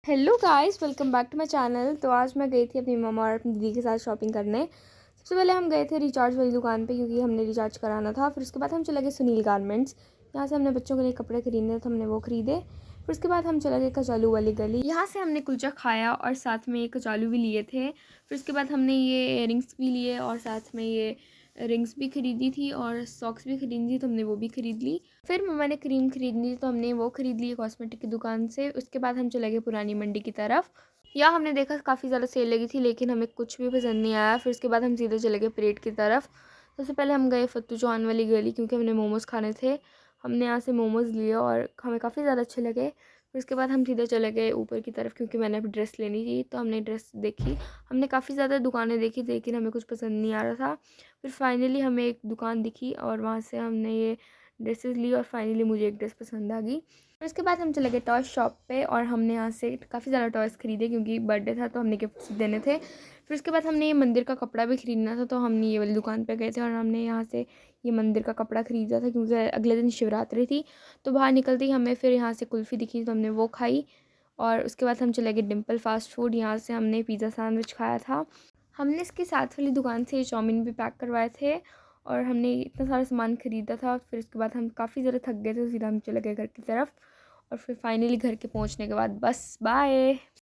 Hello guys, welcome back to my channel. तो आज मैं गई थी अपनी मम्मा और अपनी दीदी के साथ शॉपिंग करने। सबसे पहले हम गए थे रिचार्ज वाली दुकान पे क्योंकि हमने रिचार्ज कराना था। फिर उसके बाद हम चले गए सुनील गारमेंट्स। यहाँ से हमने बच्चों के लिए कपड़े खरीदने तो हमने वो खरीदे। फिर उसके बाद हम चले गए कचालू वाली गली। यहाँ से हमने कुलचा खाया और साथ में कचालू भी लिए थे। फिर उसके बाद हमने ये इयररिंग्स भी लिए और साथ में ये रिंग्स भी खरीदी थी और सॉक्स भी खरीदी थी तो हमने वो भी खरीद ली। फिर मम्मा ने क्रीम खरीदनी थी तो हमने वो खरीद ली कॉस्मेटिक की दुकान से। उसके बाद हम चले गए पुरानी मंडी की तरफ। यहाँ हमने देखा काफ़ी ज़्यादा सेल लगी थी लेकिन हमें कुछ भी पसंद नहीं आया। फिर उसके बाद हम सीधे चले गए परेड की तरफ। सबसे पहले हम गए फत्तू चौहान वाली गली क्योंकि हमने मोमोज़ खाने थे। हमने यहाँ से मोमोज़ लिए और हमें काफ़ी ज़्यादा अच्छे लगे। फिर उसके बाद हम सीधे चले गए ऊपर की तरफ क्योंकि मैंने अभी ड्रेस लेनी थी तो हमने ड्रेस देखी। हमने काफ़ी ज़्यादा दुकानें देखी थी लेकिन हमें कुछ पसंद नहीं आ रहा था। फिर फाइनली हमें एक दुकान दिखी और वहाँ से हमने ये ड्रेसेस ली और फाइनली मुझे एक ड्रेस पसंद आ गई। फिर उसके बाद हम चले गए टॉय शॉप पे और हमने यहाँ से काफ़ी ज़्यादा टॉयज़ खरीदे क्योंकि बर्थडे था तो हमने गिफ्ट्स देने थे। फिर उसके बाद हमने ये मंदिर का कपड़ा भी ख़रीदना था तो हमने ये वाली दुकान पे गए थे और हमने यहाँ से ये मंदिर का कपड़ा ख़रीदा था क्योंकि अगले दिन शिवरात्रि थी। तो बाहर निकलते ही हमें फिर यहाँ से कुल्फ़ी दिखी तो हमने वो खाई। और उसके बाद हम चले गए डिम्पल फास्ट फूड। यहाँ से हमने पिज़्ज़ा सैंडविच खाया था। हमने इसके साथ वाली दुकान से चाउमीन भी पैक करवाए थे और हमने इतना सारा सामान ख़रीदा था। फिर उसके बाद हम काफ़ी ज़्यादा थक गए थे तो सीधा हम चले गए घर की तरफ। और फिर फाइनली घर के पहुंचने के बाद बस बाय।